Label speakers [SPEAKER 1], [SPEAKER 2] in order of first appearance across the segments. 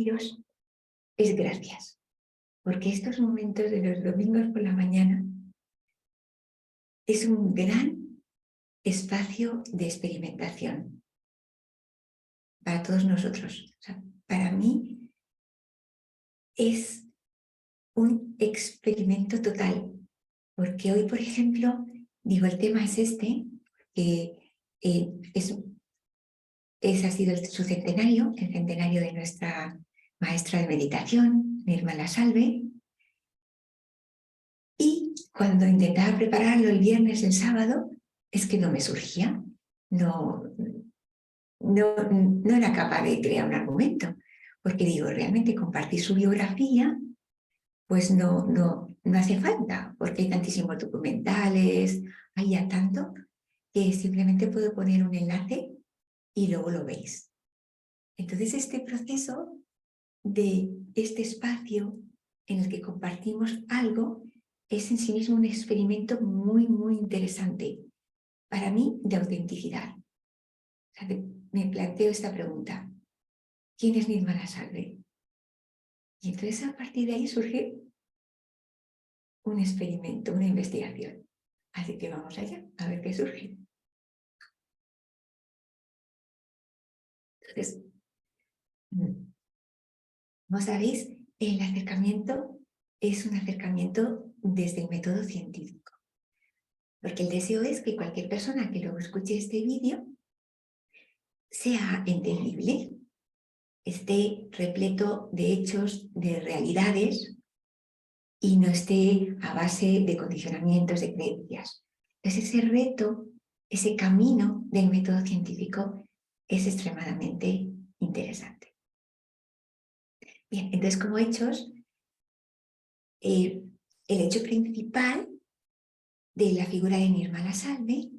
[SPEAKER 1] deciros es gracias, porque estos momentos de los domingos por la mañana es un gran espacio de experimentación para todos nosotros. O sea, para mí es un experimento total, porque hoy, por ejemplo, digo, el tema es este, que ese ha sido su centenario, el centenario de nuestra maestra de meditación, Nirmala Salve, y cuando intentaba prepararlo el viernes, el sábado, es que no me surgía, no era capaz de crear un argumento, porque digo, realmente compartir su biografía, pues no hace falta, porque hay tantísimos documentales, hay ya tanto, que simplemente puedo poner un enlace y luego lo veis. Entonces este proceso de este espacio en el que compartimos algo es en sí mismo un experimento muy, muy interesante para mí de autenticidad. O sea, me planteo esta pregunta: ¿quién es Nirmala Salve? Y entonces a partir de ahí surge un experimento, una investigación. Así que vamos allá, a ver qué surge. Entonces, como sabéis, el acercamiento es un acercamiento desde el método científico. Porque el deseo es que cualquier persona que luego escuche este vídeo sea entendible, esté repleto de hechos, de realidades y no esté a base de condicionamientos, de creencias. Entonces ese reto, ese camino del método científico es extremadamente interesante. Bien, entonces como hechos, el hecho principal de la figura de Nirmala Salve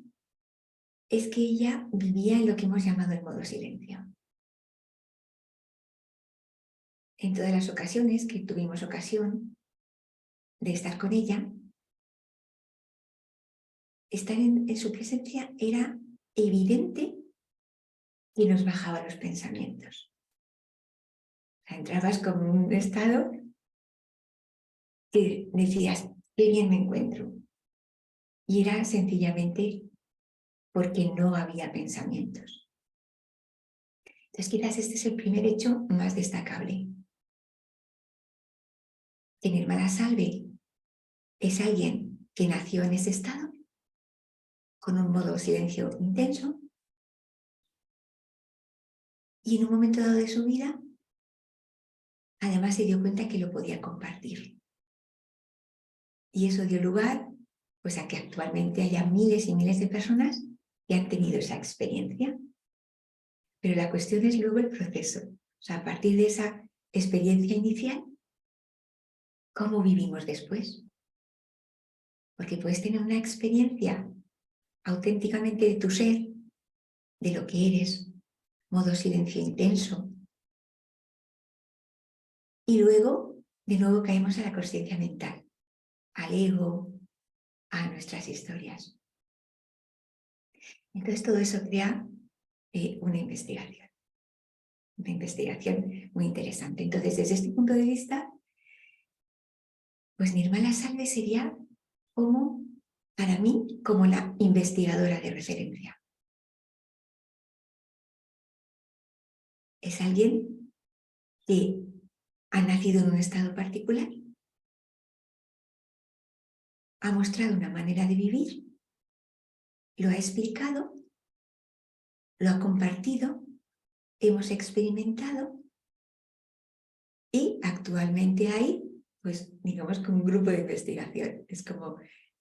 [SPEAKER 1] es que ella vivía en lo que hemos llamado el modo silencio. En todas las ocasiones que tuvimos ocasión de estar con ella, estar en su presencia era evidente que nos bajaba los pensamientos. O sea, entrabas con un estado que decías, qué bien me encuentro. Y era sencillamente porque no había pensamientos. Entonces quizás este es el primer hecho más destacable. Que Nirmala Salve es alguien que nació en ese estado, con un modo silencio intenso, y en un momento dado de su vida, además se dio cuenta que lo podía compartir. Y eso dio lugar pues, a que actualmente haya miles y miles de personas que han tenido esa experiencia. Pero la cuestión es luego el proceso. O sea, a partir de esa experiencia inicial, ¿cómo vivimos después? Porque puedes tener una experiencia auténticamente de tu ser, de lo que eres, modo silencio intenso. Y luego, de nuevo, caemos a la consciencia mental, al ego, a nuestras historias. Entonces todo eso crea una investigación muy interesante. Entonces, desde este punto de vista, pues Nirmala Salve sería como, para mí, como la investigadora de referencia. Es alguien que ha nacido en un estado particular, ha mostrado una manera de vivir, lo ha explicado, lo ha compartido, hemos experimentado y actualmente hay, pues digamos, como un grupo de investigación. Es como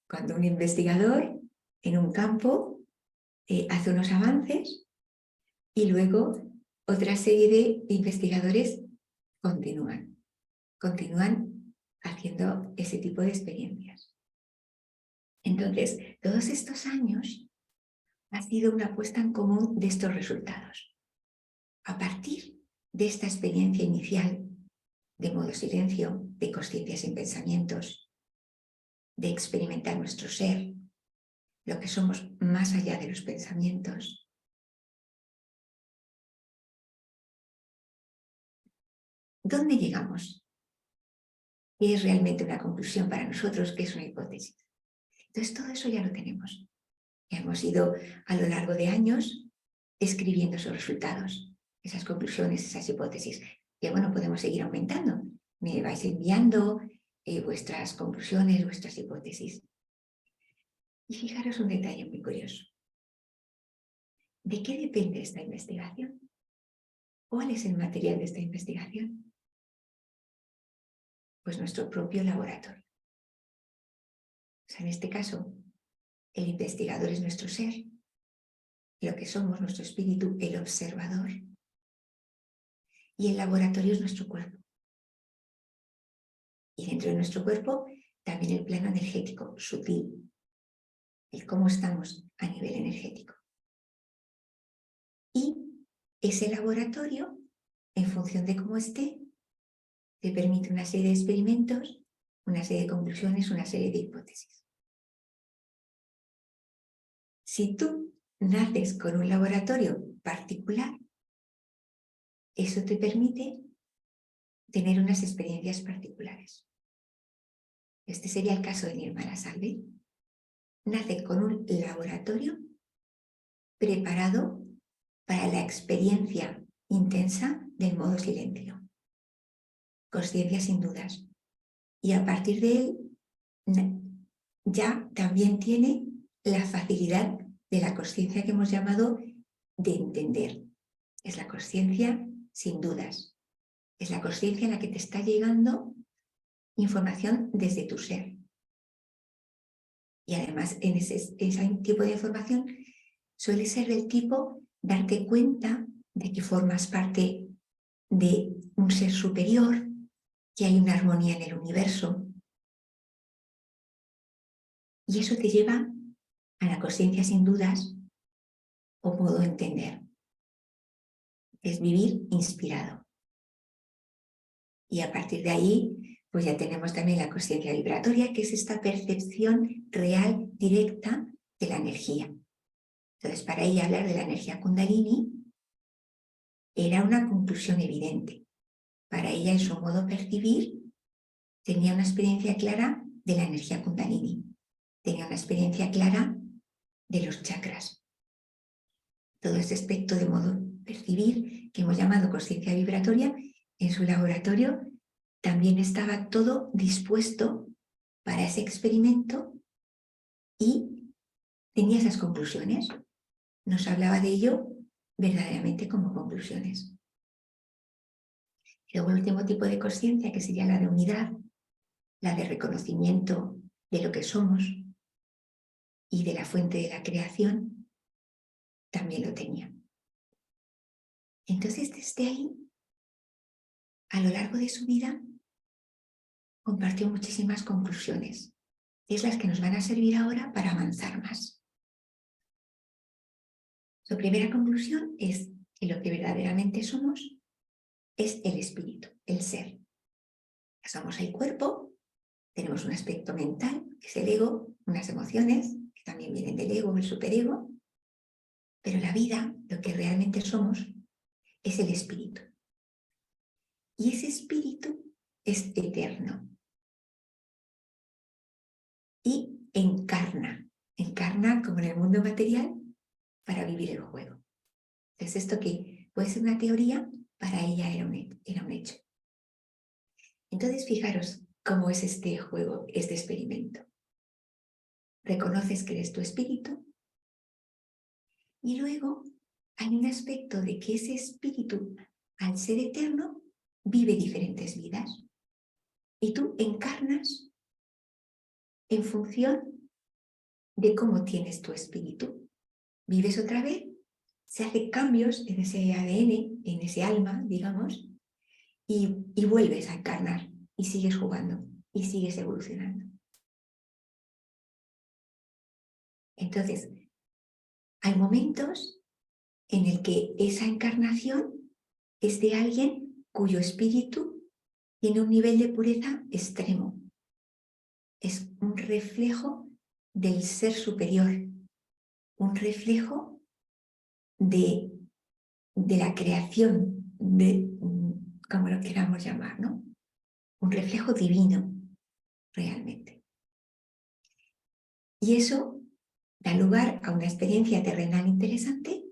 [SPEAKER 1] cuando un investigador en un campo hace unos avances y luego otra serie de investigadores continúan haciendo ese tipo de experiencias. Entonces, todos estos años ha sido una puesta en común de estos resultados. A partir de esta experiencia inicial de modo silencio, de consciencia sin pensamientos, de experimentar nuestro ser, lo que somos más allá de los pensamientos. ¿dónde llegamos? ¿Qué es realmente una conclusión para nosotros? ¿Qué es una hipótesis? Entonces todo eso ya lo tenemos. Ya hemos ido a lo largo de años escribiendo esos resultados, esas conclusiones, esas hipótesis. Y bueno, podemos seguir aumentando. Me vais enviando vuestras conclusiones, vuestras hipótesis. Y fijaros un detalle muy curioso. ¿De qué depende esta investigación? ¿Cuál es el material de esta investigación? Pues nuestro propio laboratorio. O sea, en este caso, el investigador es nuestro ser, lo que somos, nuestro espíritu, el observador. Y el laboratorio es nuestro cuerpo. Y dentro de nuestro cuerpo, también el plano energético, sutil, el cómo estamos a nivel energético. Y ese laboratorio, en función de cómo esté, te permite una serie de experimentos, una serie de conclusiones, una serie de hipótesis. Si tú naces con un laboratorio particular, eso te permite tener unas experiencias particulares. Este sería el caso de Nirmala Salve. Nace con un laboratorio preparado para la experiencia intensa del modo silencio. Consciencia sin dudas. Y a partir de él, ya también tiene la facilidad de la consciencia que hemos llamado de entender. Es la consciencia sin dudas. Es la consciencia en la que te está llegando información desde tu ser. Y además, en ese tipo de información suele ser del tipo darte cuenta de que formas parte de un ser superior, que hay una armonía en el universo. Y eso te lleva a la consciencia sin dudas o modo de entender. Es vivir inspirado. Y a partir de ahí, pues ya tenemos también la consciencia vibratoria, que es esta percepción real, directa de la energía. Entonces, para ella hablar de la energía Kundalini era una conclusión evidente. Para ella, en su modo de percibir, tenía una experiencia clara de la energía Kundalini. Tenía una experiencia clara de los chakras. Todo este aspecto de modo de percibir, que hemos llamado consciencia vibratoria, en su laboratorio también estaba todo dispuesto para ese experimento y tenía esas conclusiones. Nos hablaba de ello verdaderamente como conclusiones. Y luego el último tipo de consciencia, que sería la de unidad, la de reconocimiento de lo que somos y de la fuente de la creación, también lo tenía. Entonces, desde ahí, a lo largo de su vida, compartió muchísimas conclusiones, que es las que nos van a servir ahora para avanzar más. Su primera conclusión es que lo que verdaderamente somos es el espíritu, el ser. Somos el cuerpo, tenemos un aspecto mental, que es el ego, unas emociones, que también vienen del ego, el superego, pero la vida, lo que realmente somos, es el espíritu. Y ese espíritu es eterno. Y encarna como en el mundo material para vivir el juego. Entonces esto que puede ser una teoría, para ella era un hecho. Entonces fijaros cómo es este juego, este experimento. Reconoces que eres tu espíritu y luego hay un aspecto de que ese espíritu, al ser eterno, vive diferentes vidas. Y tú encarnas en función de cómo tienes tu espíritu. Vives otra vez, se hacen cambios en ese ADN, en ese alma, digamos, y vuelves a encarnar y sigues jugando y sigues evolucionando. Entonces, hay momentos en el que esa encarnación es de alguien cuyo espíritu tiene un nivel de pureza extremo. Es un reflejo del ser superior, un reflejo de la creación como lo queramos llamar, ¿no? Un reflejo divino, realmente. Y eso da lugar a una experiencia terrenal interesante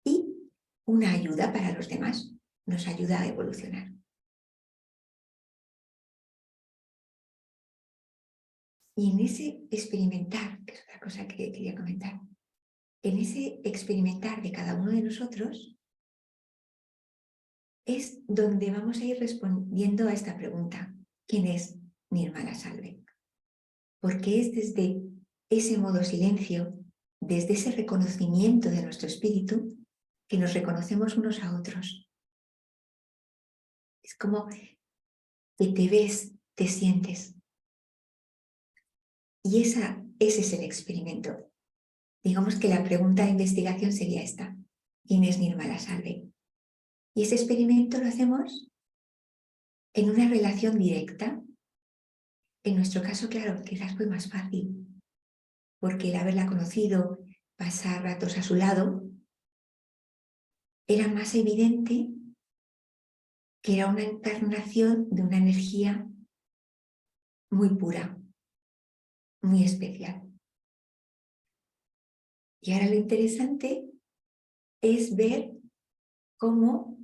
[SPEAKER 1] y una ayuda para los demás. Nos ayuda a evolucionar. Y en ese experimentar, que es otra cosa que quería comentar, en ese experimentar de cada uno de nosotros es donde vamos a ir respondiendo a esta pregunta. ¿Quién es Nirmala Salve? Porque es desde ese modo silencio, desde ese reconocimiento de nuestro espíritu, que nos reconocemos unos a otros. Es como que te ves, te sientes. Y ese es el experimento. Digamos que la pregunta de investigación sería esta. ¿Quién es Nirmala Salve? Y ese experimento lo hacemos en una relación directa. En nuestro caso, claro, quizás fue más fácil, porque el haberla conocido, pasar ratos a su lado, era más evidente que era una encarnación de una energía muy pura, muy especial. Y ahora lo interesante es ver cómo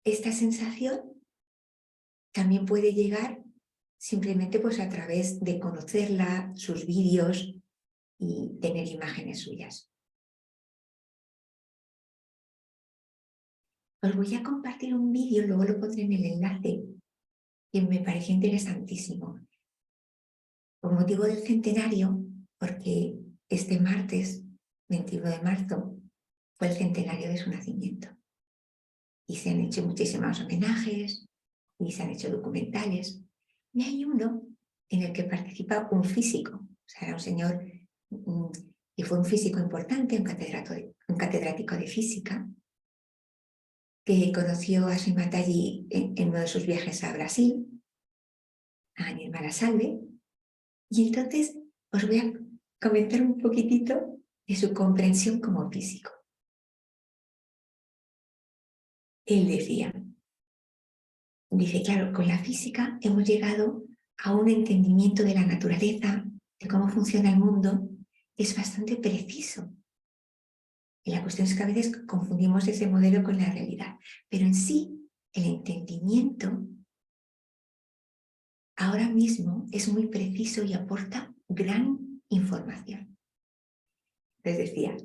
[SPEAKER 1] esta sensación también puede llegar simplemente pues a través de conocerla, sus vídeos y tener imágenes suyas. Os voy a compartir un vídeo, luego lo pondré en el enlace, que me pareció interesantísimo. Por motivo del centenario, porque este martes, 21 de marzo, fue el centenario de su nacimiento. Y se han hecho muchísimos homenajes, y se han hecho documentales. Y hay uno en el que participa un físico, o sea, era un señor que fue un físico importante, un catedrático de física, que conoció a Sri Mataji en uno de sus viajes a Brasil, a Nirmala Salve, y entonces os voy a comentar un poquitito de su comprensión como físico. Él dice, claro, con la física hemos llegado a un entendimiento de la naturaleza, de cómo funciona el mundo, que es bastante preciso. Y la cuestión es que a veces confundimos ese modelo con la realidad, pero en sí el entendimiento ahora mismo es muy preciso y aporta gran información. Entonces decía,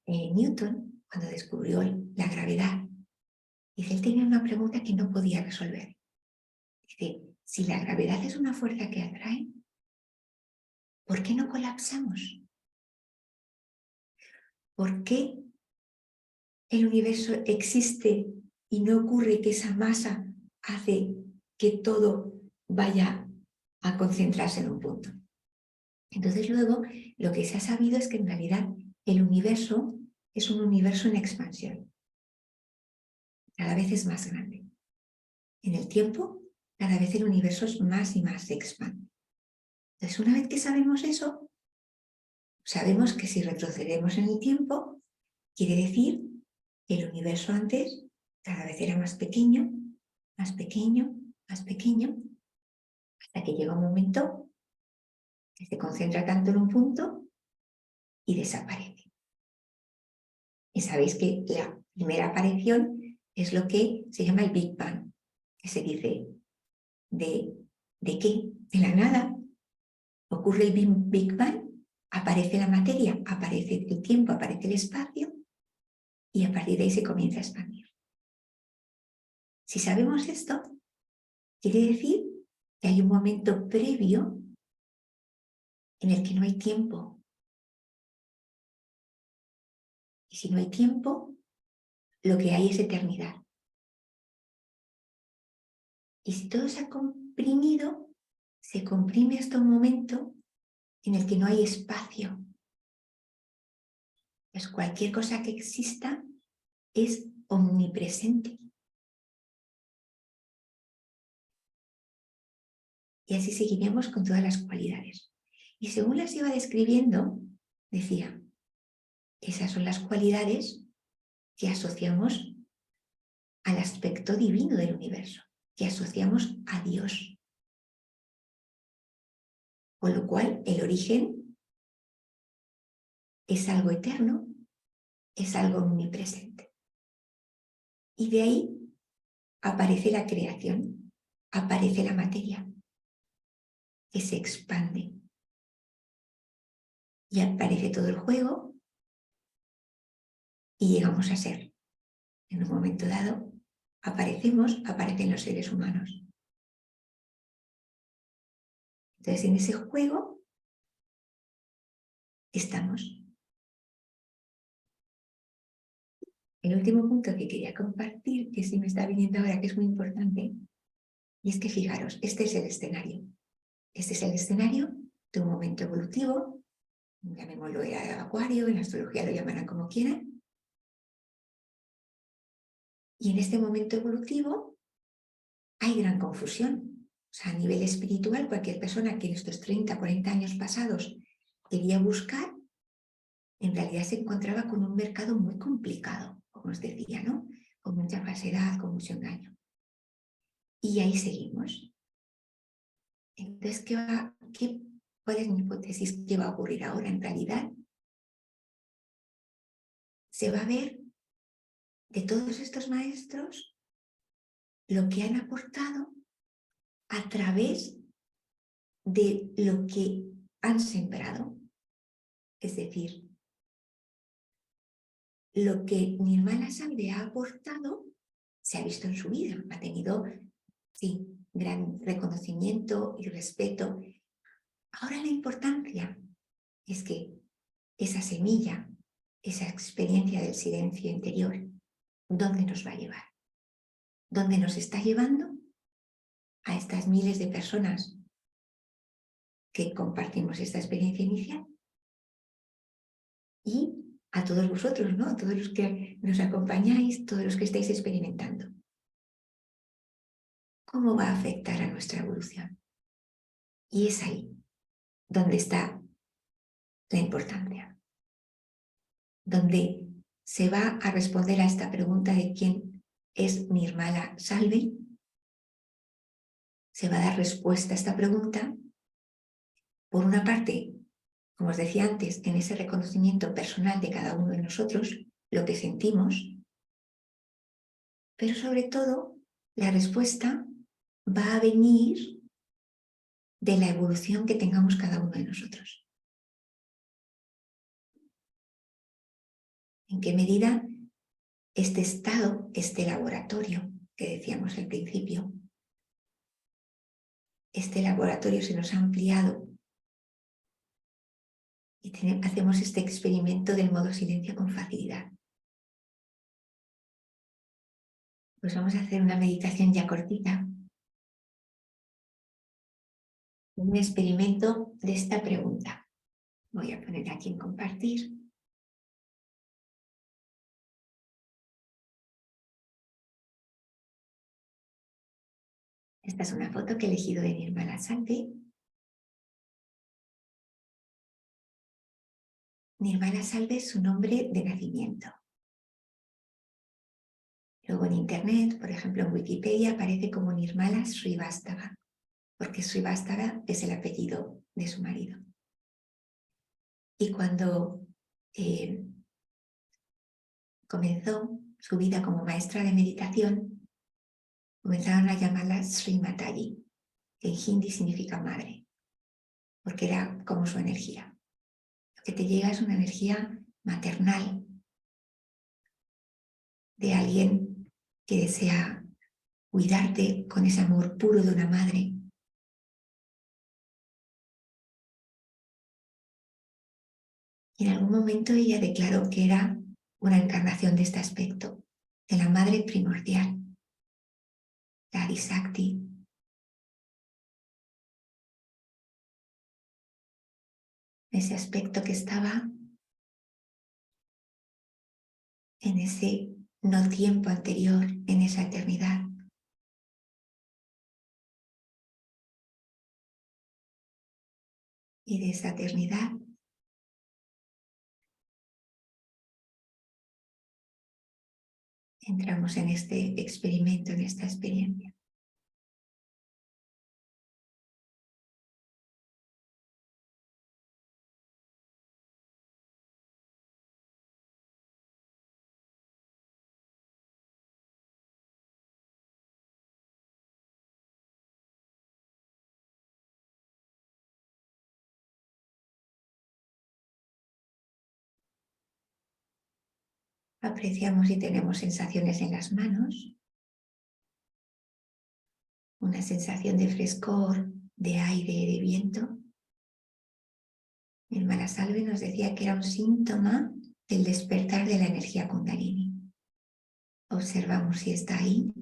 [SPEAKER 1] Newton, cuando descubrió la gravedad, dice, él tenía una pregunta que no podía resolver. Dice, si la gravedad es una fuerza que atrae, ¿por qué no colapsamos? ¿Por qué el universo existe y no ocurre que esa masa hace que todo vaya a concentrarse en un punto? Entonces luego lo que se ha sabido es que en realidad el universo es un universo en expansión. Cada vez es más grande. En el tiempo, cada vez el universo es más y más se expande. Entonces una vez que sabemos eso, sabemos que si retrocedemos en el tiempo, quiere decir que el universo antes cada vez era más pequeño, más pequeño, más pequeño, hasta que llega un momento que se concentra tanto en un punto y desaparece. Y sabéis que la primera aparición es lo que se llama el Big Bang, que se dice, ¿de qué? De la nada. Ocurre el Big Bang, aparece la materia, aparece el tiempo, aparece el espacio, y a partir de ahí se comienza a expandir. Si sabemos esto, quiere decir que hay un momento previo en el que no hay tiempo. Y si no hay tiempo, lo que hay es eternidad. Y si todo se ha comprimido, se comprime hasta un momento en el que no hay espacio. Pues cualquier cosa que exista es omnipresente. Y así seguiremos con todas las cualidades. Y según las iba describiendo, decía, esas son las cualidades que asociamos al aspecto divino del universo, que asociamos a Dios. Con lo cual, el origen es algo eterno, es algo omnipresente. Y de ahí aparece la creación, aparece la materia, que se expande. Y aparece todo el juego y llegamos a ser. En un momento dado, aparecen los seres humanos. Entonces, en ese juego estamos. El último punto que quería compartir, que sí me está viniendo ahora, que es muy importante, y es que fijaros, este es el escenario. Este es el escenario de un momento evolutivo, llamémoslo acuario, en la astrología lo llamarán como quieran. Y en este momento evolutivo hay gran confusión. O sea, a nivel espiritual, cualquier persona que en estos 30, 40 años pasados quería buscar, en realidad se encontraba con un mercado muy complicado, como os decía, ¿no? Con mucha falsedad, con mucho engaño. Y ahí seguimos. Entonces, ¿cuál es mi hipótesis? ¿Qué va a ocurrir ahora? En realidad, se va a ver de todos estos maestros lo que han aportado a través de lo que han sembrado. Es decir, lo que Nirmala Salve ha aportado se ha visto en su vida, ha tenido, sí, gran reconocimiento y respeto. Ahora la importancia es que esa semilla, esa experiencia del silencio interior, ¿dónde nos va a llevar? ¿Dónde nos está llevando? A estas miles de personas que compartimos esta experiencia inicial y a todos vosotros, ¿no? A todos los que nos acompañáis, todos los que estáis experimentando. ¿Cómo va a afectar a nuestra evolución? Y es ahí donde está la importancia, donde se va a responder a esta pregunta de quién es Nirmala Salve. Se va a dar respuesta a esta pregunta, por una parte, como os decía antes, en ese reconocimiento personal de cada uno de nosotros, lo que sentimos, pero sobre todo la respuesta va a venir de la evolución que tengamos cada uno de nosotros. ¿En qué medida este estado, este laboratorio que decíamos al principio, este laboratorio se nos ha ampliado y hacemos este experimento del modo silencio con facilidad? Pues vamos a hacer una meditación ya cortita, un experimento de esta pregunta. Voy a poner aquí en compartir. Esta es una foto que he elegido de Nirmala Salve. Nirmala Salve es su nombre de nacimiento. Luego en internet, por ejemplo en Wikipedia, aparece como Nirmala Srivastava, porque Srivastava es el apellido de su marido. Y cuando comenzó su vida como maestra de meditación, comenzaron a llamarla Sri Mataji, que en hindi significa madre, porque era como su energía. Lo que te llega es una energía maternal de alguien que desea cuidarte con ese amor puro de una madre. Y en algún momento ella declaró que era una encarnación de este aspecto, de la madre primordial, la Adisakti. Ese aspecto que estaba en ese no tiempo anterior, en esa eternidad. Y de esa eternidad Entramos en este experimento, en esta experiencia. Apreciamos si tenemos sensaciones en las manos, una sensación de frescor, de aire, de viento. Mi hermana Salve nos decía que era un síntoma del despertar de la energía Kundalini. Observamos si está ahí.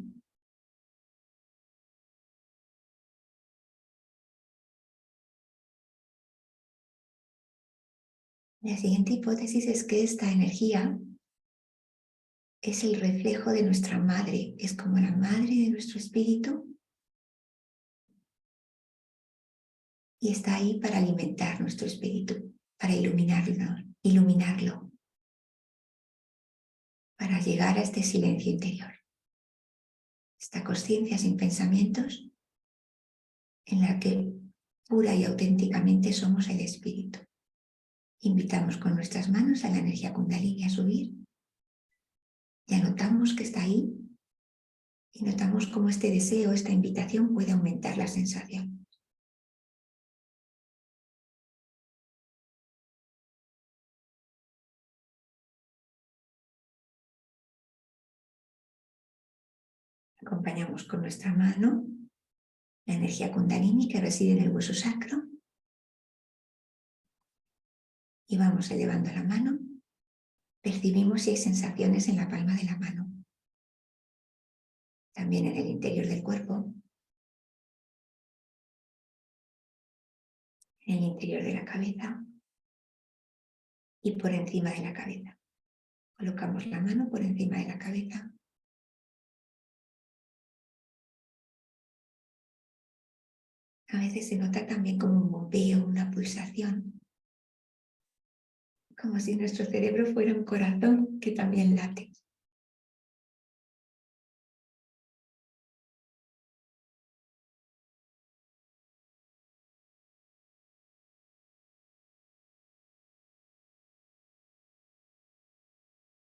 [SPEAKER 1] La siguiente hipótesis es que esta energía es el reflejo de nuestra madre, es como la madre de nuestro espíritu y está ahí para alimentar nuestro espíritu, para iluminarlo, para llegar a este silencio interior, esta conciencia sin pensamientos en la que pura y auténticamente somos el espíritu. Invitamos con nuestras manos a la energía Kundalini a subir y anotamos que está ahí y notamos cómo este deseo, esta invitación puede aumentar la sensación. Acompañamos con nuestra mano la energía Kundalini que reside en el hueso sacro y vamos elevando la mano. Percibimos si hay sensaciones en la palma de la mano, también en el interior del cuerpo, en el interior de la cabeza y por encima de la cabeza. Colocamos la mano por encima de la cabeza. A veces se nota también como un bombeo, una pulsación, como si nuestro cerebro fuera un corazón que también late.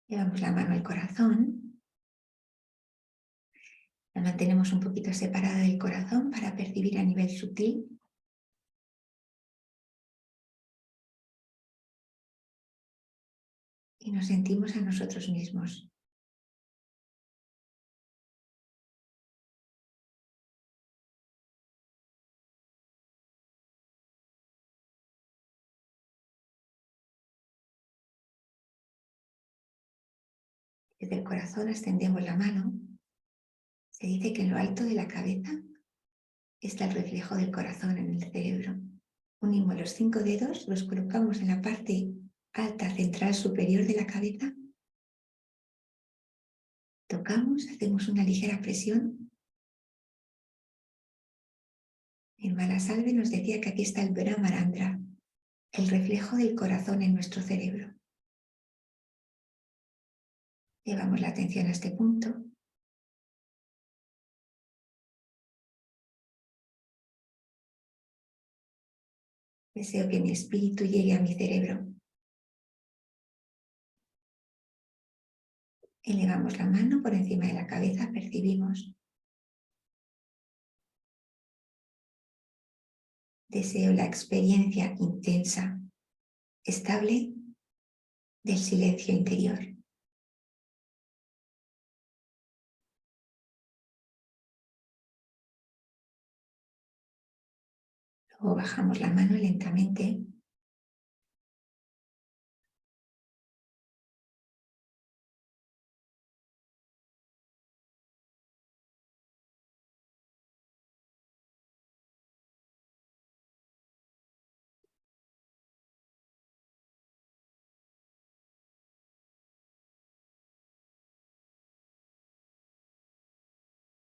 [SPEAKER 1] Llevamos la mano al corazón, la mantenemos un poquito separada del corazón para percibir a nivel sutil. Y nos sentimos a nosotros mismos. Desde el corazón extendemos la mano. Se dice que en lo alto de la cabeza está el reflejo del corazón en el cerebro. Unimos los 5 dedos, los colocamos en la parte alta central superior de la cabeza. Tocamos, hacemos una ligera presión. Mi hermana Salve nos decía que aquí está el Brahmarandra, el reflejo del corazón en nuestro cerebro. Llevamos la atención a este punto. Deseo que mi espíritu llegue a mi cerebro. Elevamos la mano por encima de la cabeza, percibimos. Deseo la experiencia intensa, estable del silencio interior. Luego bajamos la mano lentamente.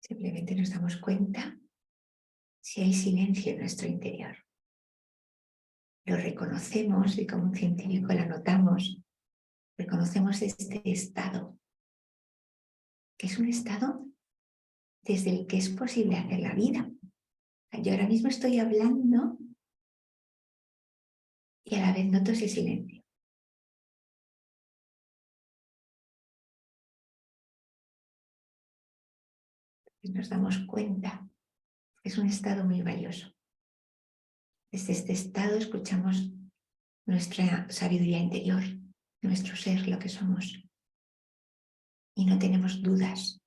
[SPEAKER 1] Simplemente nos damos cuenta si hay silencio en nuestro interior. Lo reconocemos y como un científico lo notamos. Reconocemos este estado que es un estado desde el que es posible hacer la vida. Yo ahora mismo estoy hablando y a la vez noto ese silencio. Y nos damos cuenta que es un estado muy valioso. Desde este estado escuchamos nuestra sabiduría interior, nuestro ser, lo que somos. Y no tenemos dudas